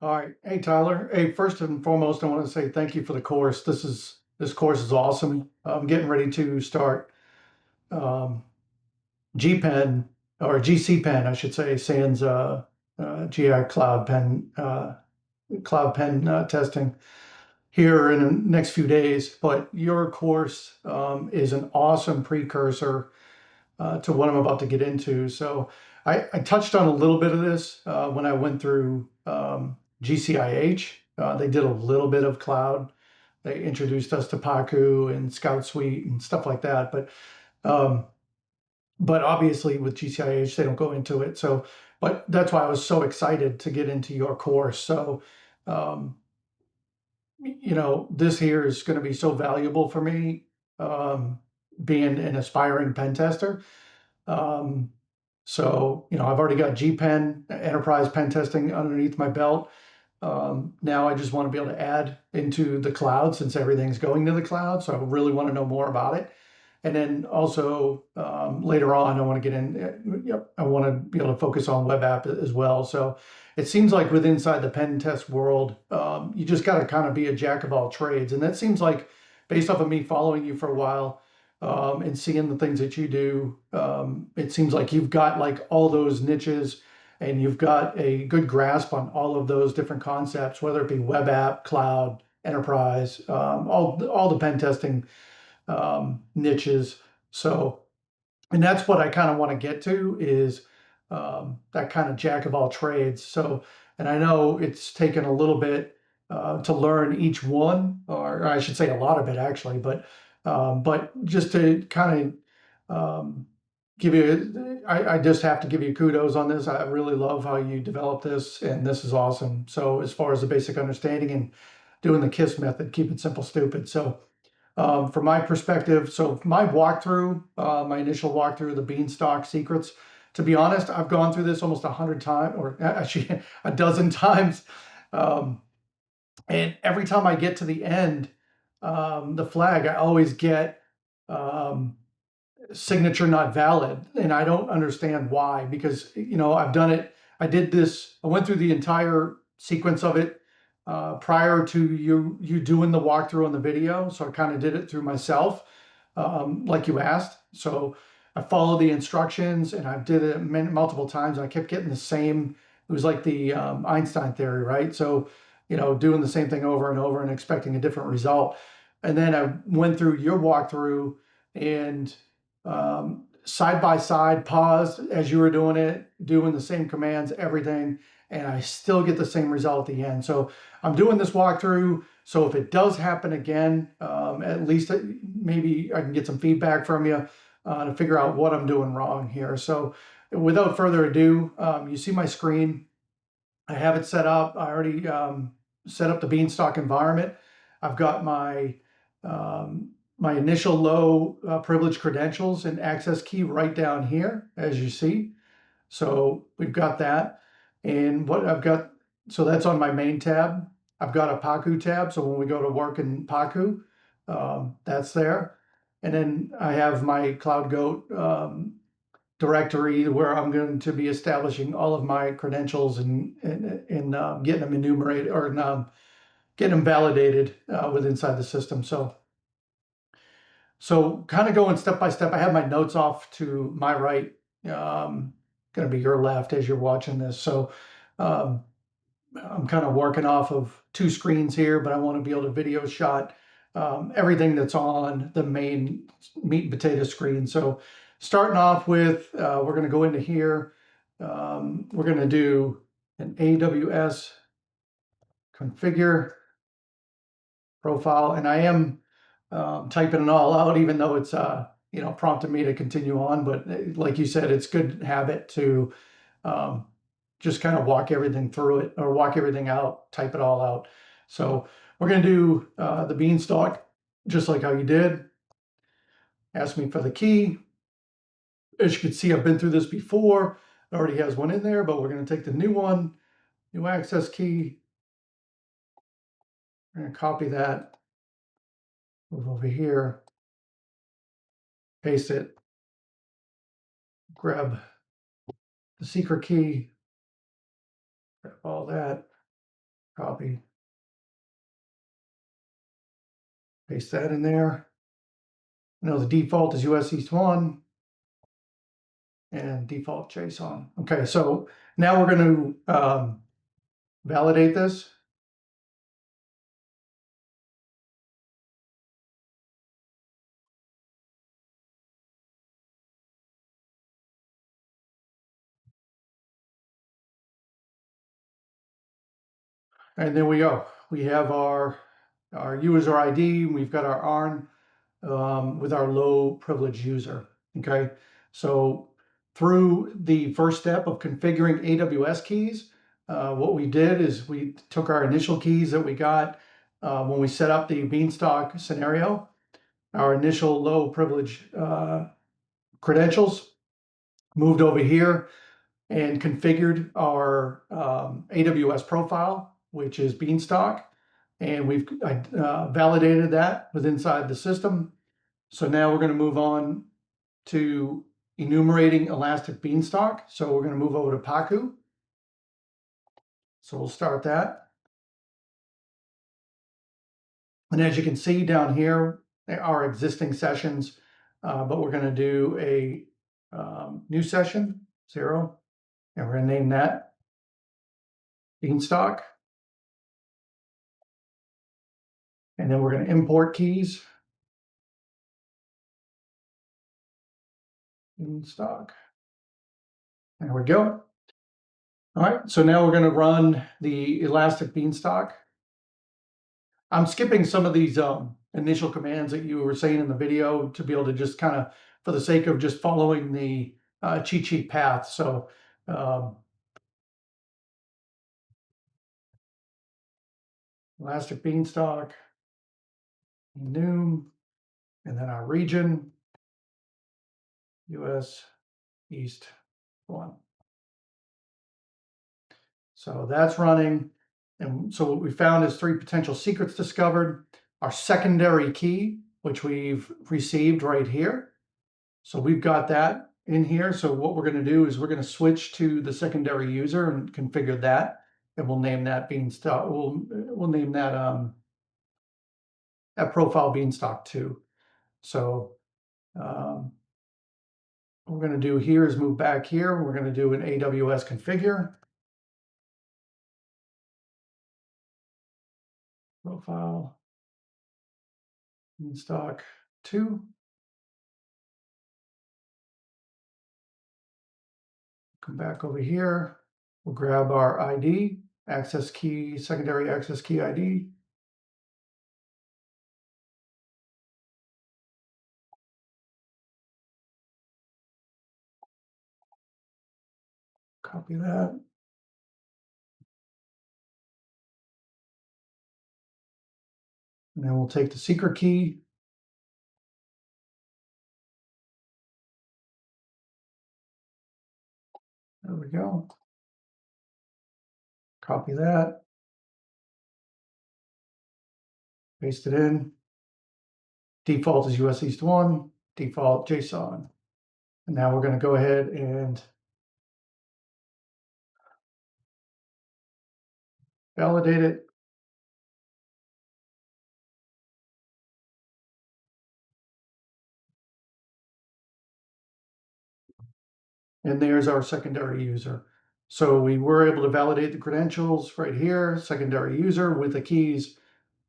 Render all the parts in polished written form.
All right. Hey, Tyler. Hey, first and foremost, I want to say thank you for the course. This course is awesome. I'm getting ready to start um, GPen or GC Pen, I should say, sans GI Cloud Pen testing here in the next few days. But your course is an awesome precursor to what I'm about to get into. So I touched on a little bit of this when I went through GCIH. They did a little bit of cloud. They introduced us to Paku and Scout Suite and stuff like that. Um, but obviously with GCIH, they don't go into it. So, but that's why I was so excited to get into your course. So, um, this here is going to be so valuable for me, being an aspiring pen tester. Um, I've already got GPen, enterprise pen testing underneath my belt. Now I just want to be able to add into the cloud since everything's going to the cloud. So I really want to know more about it. And then also later on, I want to get in. Yep, I want to be able to focus on web app as well. So it seems like with inside the pen test world, you just got to kind of be a jack of all trades. And that seems like, based off of me following you for a while and seeing the things that you do, it seems like you've got like all those niches and you've got a good grasp on all of those different concepts, whether it be web app, cloud, enterprise, all the pen testing niches. So, and that's what I kind of want to get to is that kind of jack of all trades. So, and I know it's taken a little bit to learn each one, or I should say a lot of it actually, but just to kind of give you, I just have to give you kudos on this. I really love how you develop this, and this is awesome. So, as far as the basic understanding and doing the KISS method, keep it simple, stupid. So, from my perspective, so my walkthrough, my initial walkthrough, the Beanstalk secrets, to be honest, I've gone through this almost 100 times, or actually a dozen times. Um, and every time I get to the end, the flag, I always get um, signature not valid, and I don't understand why, because I've done it. I did this. I went through the entire sequence of it prior to you doing the walkthrough on the video, so I kind of did it through myself, like you asked. So I followed the instructions, and I did it multiple times, and I kept getting the same. It was like the Einstein theory, right? So doing the same thing over and over and expecting a different result. And then I went through your walkthrough and side by side, paused as you were doing it, doing the same commands, everything, and I still get the same result at the end. So I'm doing this walkthrough. So if it does happen again, at least maybe I can get some feedback from you to figure out what I'm doing wrong here. So without further ado, you see my screen. I have it set up. I already set up the Beanstalk environment. I've got my initial low privilege credentials and access key right down here, as you see. So we've got that. And what I've got, so that's on my main tab. I've got a Paku tab. So when we go to work in Paku, that's there. And then I have my Cloud Goat directory where I'm going to be establishing all of my credentials and getting them enumerated or getting them validated with inside the system. So kind of going step by step. I have my notes off to my right, going to be your left as you're watching this. So um, I'm kind of working off of two screens here, but I want to be able to video shot everything that's on the main meat and potato screen. So starting off with, we're going to go into here. We're going to do an AWS configure profile, and I am typing it all out, even though it's prompted me to continue on. But like you said, it's good habit to um, just kind of walk everything through it or walk everything out, type it all out. So we're going to do the Beanstalk just like how you did. Ask me for the key. As you can see, I've been through this before. It already has one in there, but we're going to take the new one, new access key. We're going to copy that, move over here, paste it, grab the secret key, grab all that, Copy, paste that in there. Now the default is US East 1 and default JSON. Okay, so now we're going to validate this. And there we go. We have our user ID. We've got our ARN with our low privilege user. Okay, so through the first step of configuring AWS keys, what we did is we took our initial keys that we got when we set up the Beanstalk scenario, our initial low privilege credentials, moved over here and configured our AWS profile, which is Beanstalk. And we've validated that with inside the system. So now we're going to move on to enumerating Elastic Beanstalk. So we're going to move over to Paku. So we'll start that. And as you can see down here, are existing sessions, but we're going to do a new session, 0, and we're going to name that Beanstalk. And then we're going to import keys. Beanstalk. There we go. All right, so now we're going to run the Elastic Beanstalk. I'm skipping some of these initial commands that you were saying in the video to be able to just kind of, for the sake of just following the cheat sheet path. So Elastic Beanstalk, enum, and then our region, US East 1. So that's running. And so what we found is 3 potential secrets discovered. Our secondary key, which we've received right here. So we've got that in here. So what we're going to do is we're going to switch to the secondary user and configure that. And we'll name that Beanstalk. We'll name that profile Beanstalk 2. So what we're going to do here is move back here. We're going to do an AWS configure. Profile Beanstalk 2. Come back over here. We'll grab our ID, access key, secondary access key ID. Copy that. And then we'll take the secret key. There we go. Copy that. Paste it in. Default is US East 1, default JSON. And now we're going to go ahead and validate it. And there's our secondary user. So we were able to validate the credentials right here, secondary user with the keys.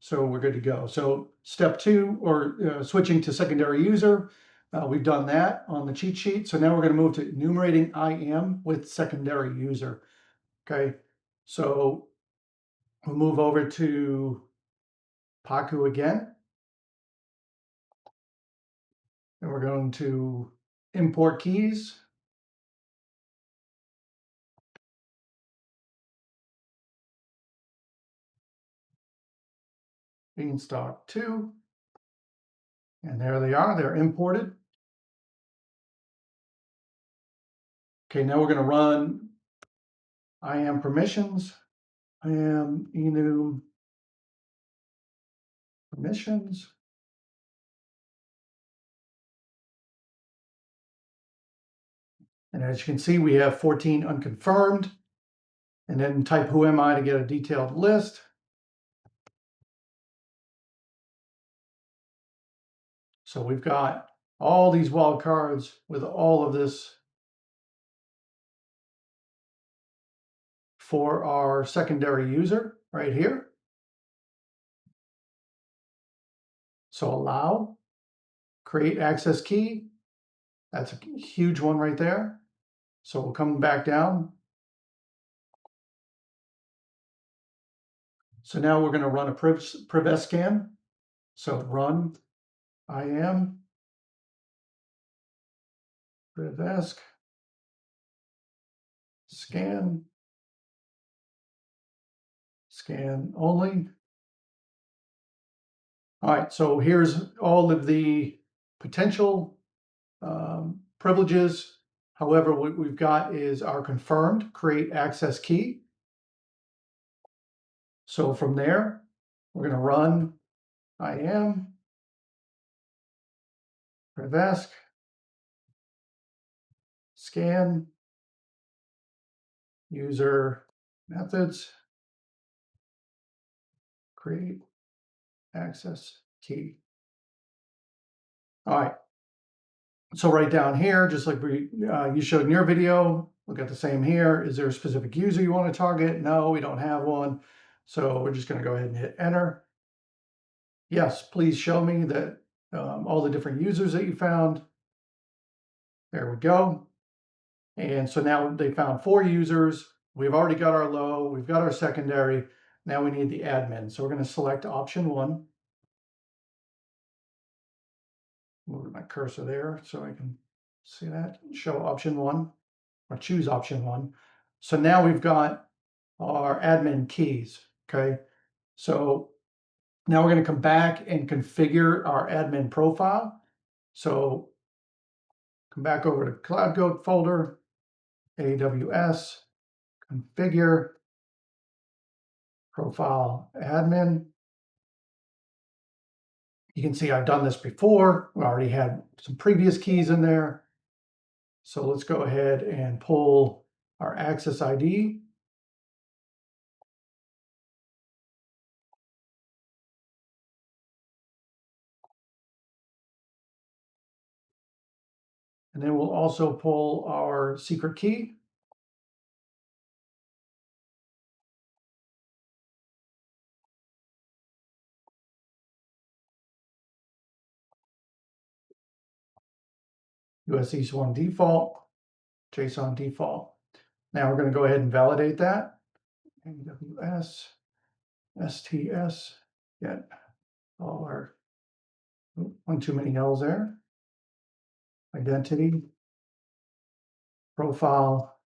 So we're good to go. So step 2, or switching to secondary user, we've done that on the cheat sheet. So now we're going to move to enumerating IAM with secondary user. Okay, so we'll move over to Paku again. And we're going to import keys. Beanstalk 2. And there they are, they're imported. Okay, now we're going to run IAM permissions, IAM enum permissions. And as you can see, we have 14 unconfirmed. and then type who am I to get a detailed list. So we've got all these wildcards with all of this for our secondary user right here. So allow, create access key. That's a huge one right there. So we'll come back down. So now we're going to run a privest scan. So run IAM privest scan only. All right, so here's all of the potential privileges. However, what we've got is our confirmed create access key. So from there, we're going to run IAM privest scan user methods create access key. All right. So right down here, just like you showed in your video, we've got the same here. Is there a specific user you want to target? No, we don't have one. So we're just going to go ahead and hit enter. Yes, please show me that all the different users that you found. There we go. And so now they found 4 users. We've already got our low. We've got our secondary. Now we need the admin. So we're going to select option 1. Move my cursor there so I can see that. Show option 1 or choose option 1. So now we've got our admin keys. Okay. So now we're going to come back and configure our admin profile. So come back over to Cloud Goat folder, AWS, configure, profile admin. You can see I've done this before. We already had some previous keys in there. So let's go ahead and pull our access ID. And then we'll also pull our secret key. US East 1 default, JSON default. Now we're going to go ahead and validate that. AWS, STS, get all our, one too many L's there. Identity, profile,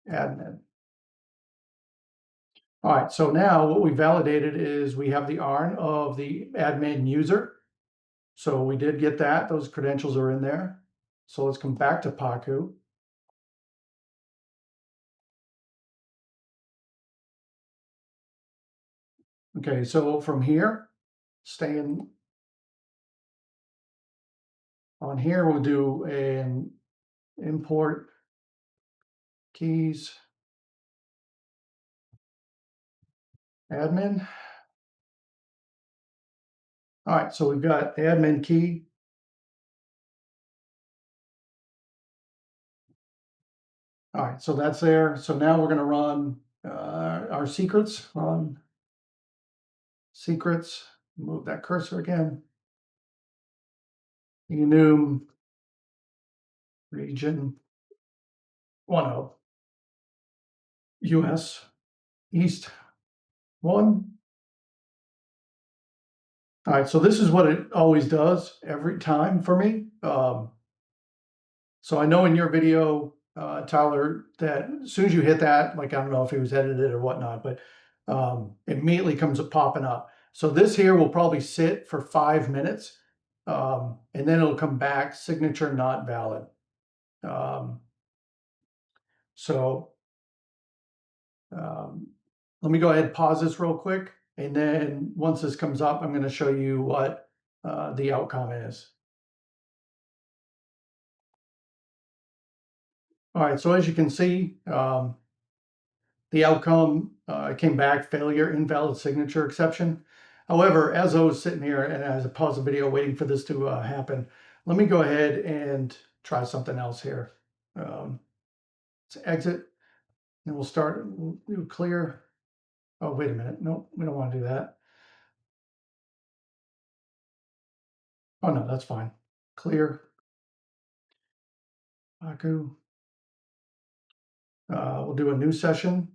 admin. All right, so now what we validated is we have the ARN of the admin user. So we did get that, those credentials are in there. So let's come back to Paku. Okay, so from here, staying on here, we'll do an import keys admin. All right, so we've got the admin key. All right, so that's there. So now we're going to run our secrets. Run secrets. Move that cursor again. Enum region 10 US East 1. All right, so this is what it always does every time for me. So I know in your video, Tyler, that as soon as you hit that, like, I don't know if it was edited or whatnot, but immediately comes up popping up. So this here will probably sit for 5 minutes, and then it'll come back, signature not valid. Um, so let me go ahead and pause this real quick. And then once this comes up, I'm going to show you what the outcome is. All right, so as you can see, the outcome came back failure, invalid signature exception. However, as I was sitting here and as I paused the video waiting for this to happen, let me go ahead and try something else here. Let's exit, and we'll start. We'll do clear. Oh, wait a minute. No, we don't want to do that. Oh no, that's fine. Clear. Aku. We'll do a new session.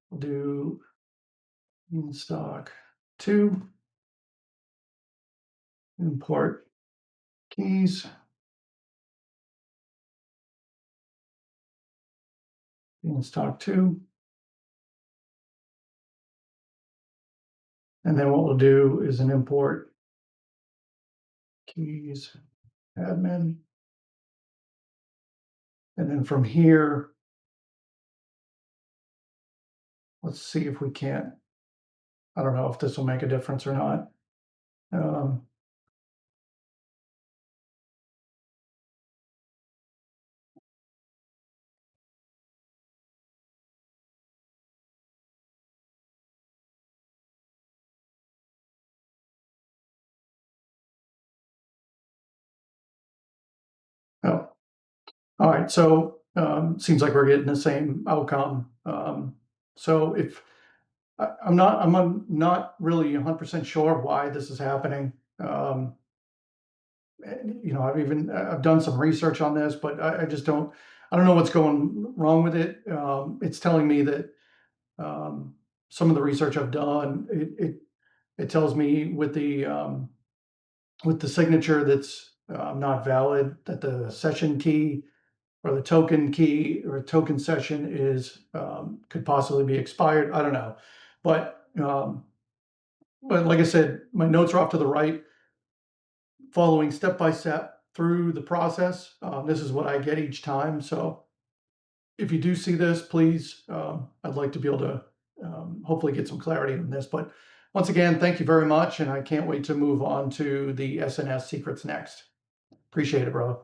We'll do Beanstalk 2. Import keys. Beanstalk 2. And then what we'll do is an import keys admin. And then from here, let's see if we can't. I don't know if this will make a difference or not. Oh, all right. So seems like we're getting the same outcome. So if I'm not really 100% sure why this is happening. I've done some research on this, but I just I don't know what's going wrong with it. It's telling me that some of the research I've done, it tells me with the signature that's not valid, that the session key or the token key or token session is could possibly be expired. I don't know, but like I said, my notes are off to the right, following step by step through the process. This is what I get each time. So if you do see this, please, I'd like to be able to hopefully get some clarity on this. But once again, thank you very much, and I can't wait to move on to the SNS secrets next. Appreciate it, brother.